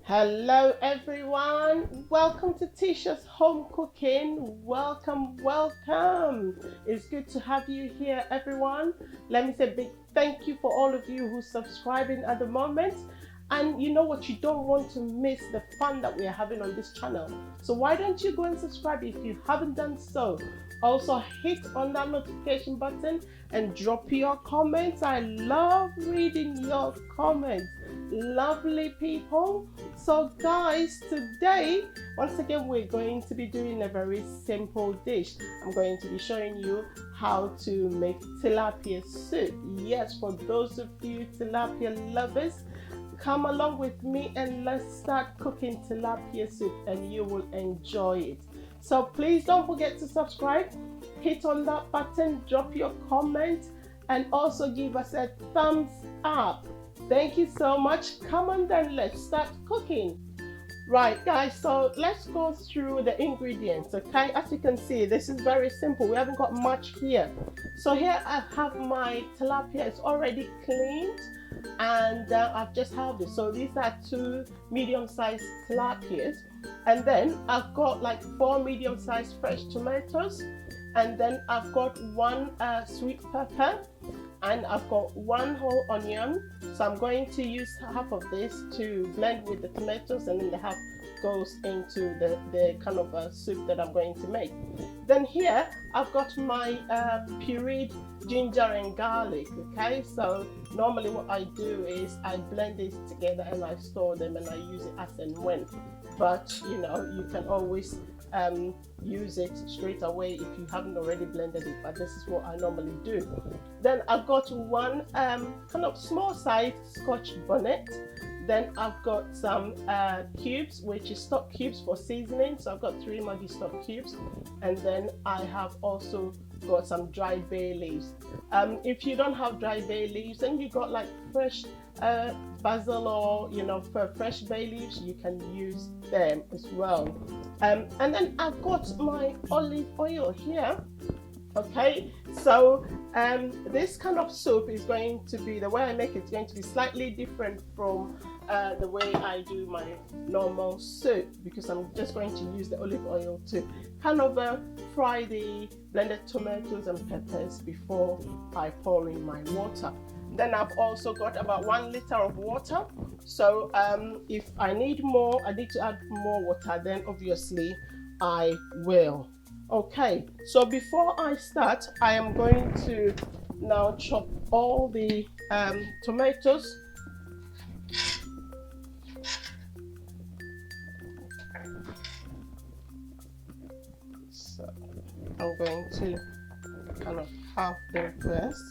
Hello everyone, welcome to Tisha's home cooking. Welcome. It's good to have you here everyone. Let me say a big thank you for all of you who's subscribing at the moment. And you know what, you don't want to miss the fun that we are having on this channel. So why don't you go and subscribe if you haven't done so. Also hit on that notification button and drop your comments. I love reading your comments. Lovely people. So guys, today once again we're going to be doing a very simple dish. I'm going to be showing you how to make tilapia soup. Yes, for those of you tilapia lovers, come along with me and let's start cooking tilapia soup and you will enjoy it. So please don't forget to subscribe, hit on that button, drop your comment and also give us a thumbs up. Thank you so much. Come on then, let's start cooking. Right guys, so let's go through the ingredients. Okay, as you can see, this is very simple. We haven't got much here. So here I have my tilapia. It's already cleaned and I've just halved it. So these are 2 medium-sized tilapias, and then I've got like 4 medium-sized fresh tomatoes, and then I've got 1 sweet pepper, and I've got 1 whole onion. So I'm going to use half of this to blend with the tomatoes, and then the half goes into the kind of soup that I'm going to make. Then here I've got my pureed ginger and garlic. Okay, so normally what I do is I blend this together and I store them and I use it as and when, but you know, you can always use it straight away if you haven't already blended it, but this is what I normally do. Then I've got 1 kind of small size scotch bonnet. Then I've got some cubes, which is stock cubes for seasoning. So I've got 3 Maggie stock cubes, and then I have also got some dried bay leaves. If you don't have dried bay leaves and you got like fresh basil or you know fresh bay leaves, you can use them as well. And then I've got my olive oil here. Okay, so this kind of soup is going to be, the way I make it is going to be slightly different from the way I do my normal soup, because I'm just going to use the olive oil to kind of fry the blended tomatoes and peppers before I pour in my water. Then I've also got about 1 liter of water. So if I need more, I need to add more water, then obviously I will. Okay, so before I start, I am going to now chop all the tomatoes. So I'm going to kind of half them first.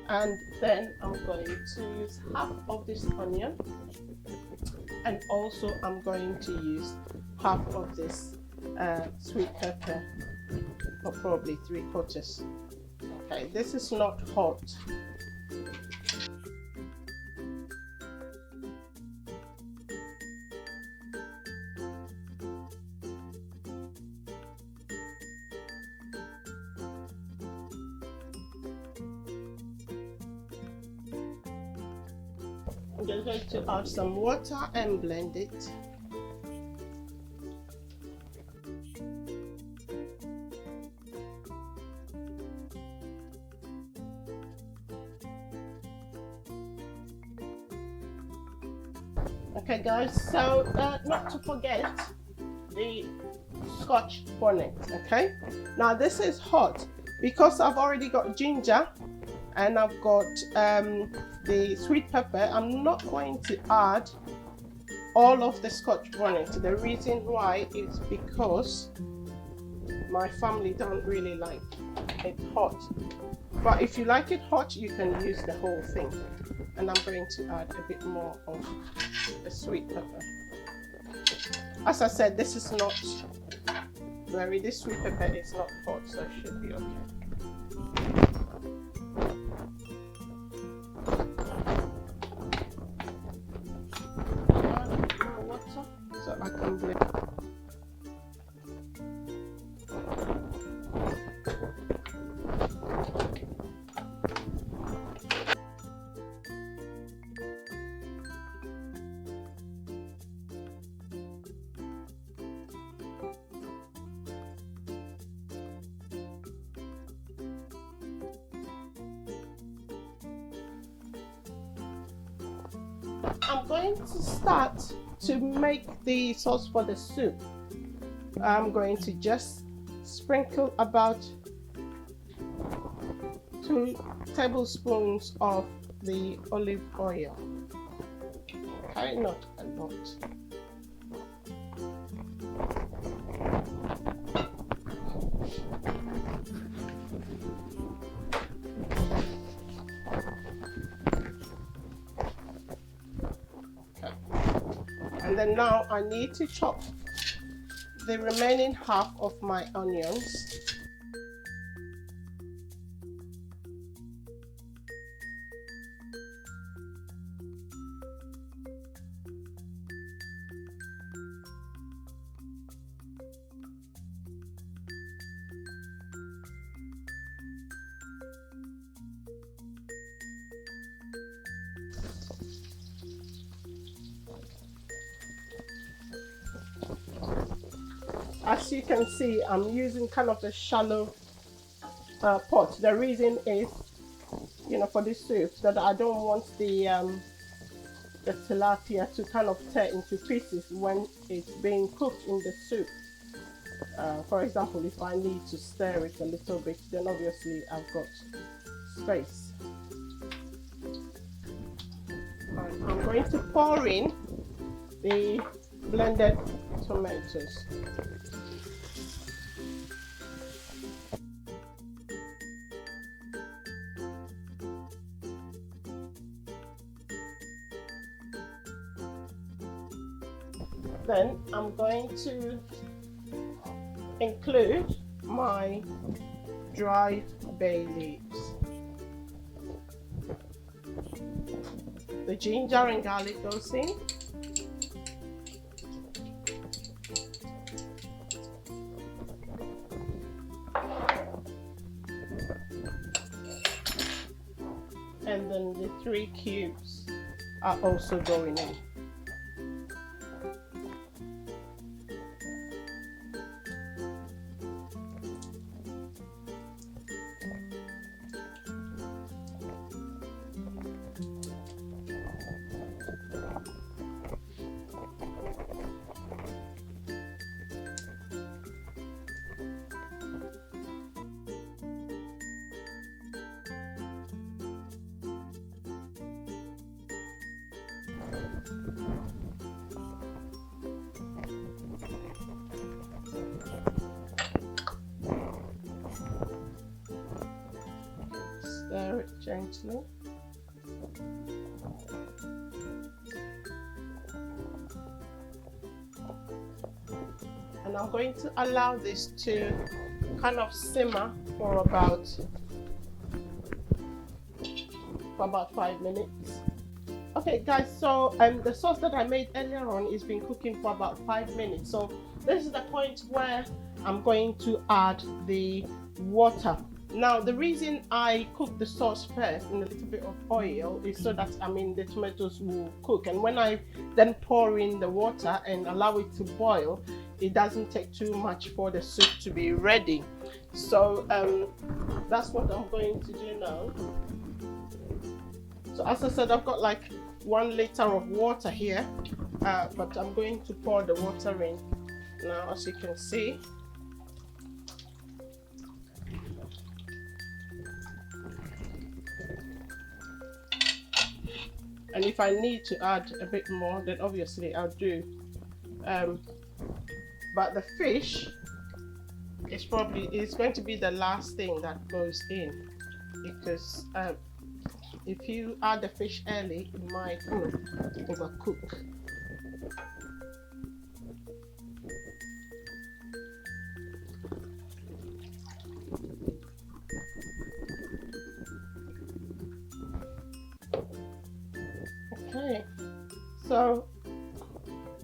And then I'm going to use half of this onion, and also I'm going to use half of this sweet pepper, or probably 3/4. Okay, this is not hot. I'm just going to add some water and blend it. Okay guys, so not to forget the scotch bonnet. Okay, now this is hot because I've already got ginger and I've got the sweet pepper. I'm not going to add all of the scotch bonnet. The reason why is because my family don't really like it hot, but if you like it hot you can use the whole thing. And I'm going to add a bit more of the sweet pepper. As I said, this is not this sweet pepper is not hot, so it should be okay. I'm going to start to make the sauce for the soup. I'm going to just sprinkle about 2 tablespoons of the olive oil. Okay, not a lot. Okay. And then now I need to chop the remaining half of my onions. As you can see, I'm using kind of a shallow pot. The reason is, you know, for this soup, that I don't want the tilapia to kind of tear into pieces when it's being cooked in the soup. For example, if I need to stir it a little bit, then obviously I've got space. And I'm going to pour in the blended tomatoes. Then I'm going to include my dried bay leaves, the ginger and garlic goes in, and then the 3 cubes are also going in. Stir it gently. And I'm going to allow this to kind of simmer for about 5 minutes. Okay guys, so the sauce that I made earlier on is been cooking for about 5 minutes. So this is the point where I'm going to add the water. Now the reason I cook the sauce first in a little bit of oil is so that the tomatoes will cook, and when I then pour in the water and allow it to boil, it doesn't take too much for the soup to be ready. So that's what I'm going to do now. So as I said, I've got like 1 liter of water here, but I'm going to pour the water in now, as you can see. And if I need to add a bit more, then obviously I'll do. But the fish is going to be the last thing that goes in, because if you add the fish early, it might overcook. Okay, so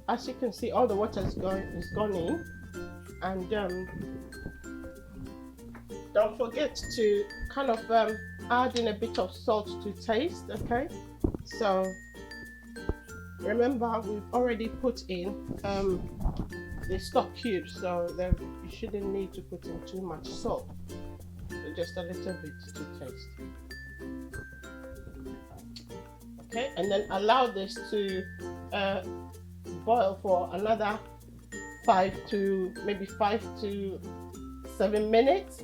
as you can see, all the water is gone in, and don't forget to kind of add in a bit of salt to taste. Okay, so remember we've already put in the stock cubes, so then you shouldn't need to put in too much salt, so just a little bit to taste. Okay, and then allow this to boil for another 5 to 7 minutes,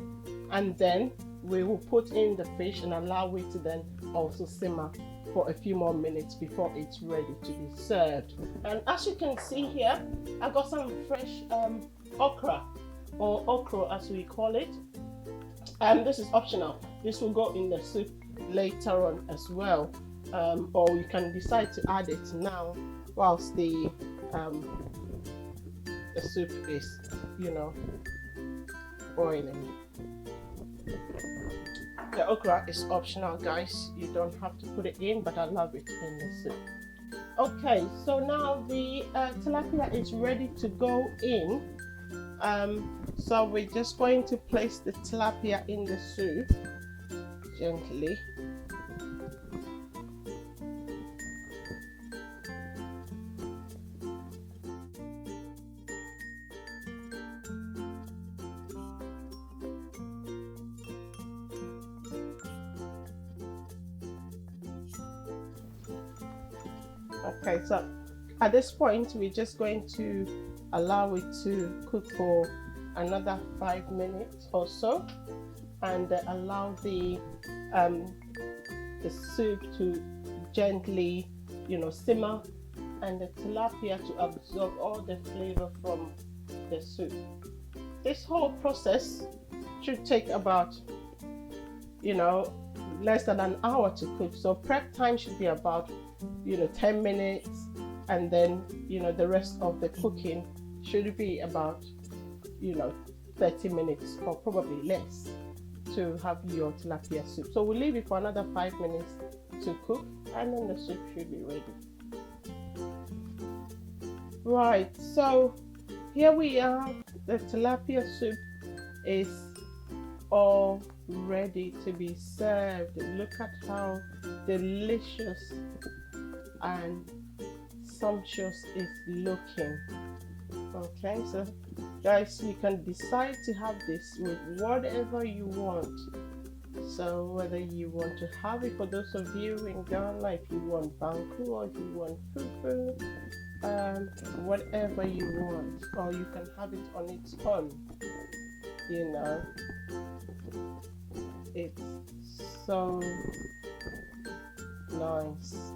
and then we will put in the fish and allow it to then also simmer for a few more minutes before it's ready to be served. And as you can see here, I got some fresh okra, or okra as we call it. And this is optional. This will go in the soup later on as well, or you can decide to add it now whilst the soup is, boiling. The okra is optional, guys. You don't have to put it in, but I love it in the soup. Okay, so now the tilapia is ready to go in. So we're just going to place the tilapia in the soup gently. Okay, so at this point we're just going to allow it to cook for another 5 minutes or so, and allow the soup to gently simmer, and the tilapia to absorb all the flavor from the soup. This whole process should take about less than an hour to cook, so prep time should be about 10 minutes, and then the rest of the cooking should be about 30 minutes or probably less to have your tilapia soup. So we'll leave it for another 5 minutes to cook, and then the soup should be ready. Right, so here we are. The tilapia soup is all ready to be served. Look at how delicious and sumptuous it's looking. Okay, so guys, you can decide to have this with whatever you want. So whether you want to have it, for those of you in Ghana, if you want banku, or if you want fufu, whatever you want, or you can have it on its own. It's so nice.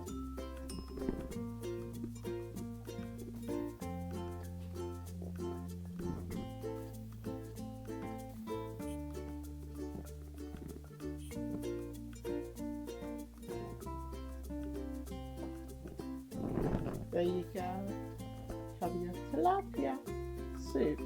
There you go. Have your tilapia soup.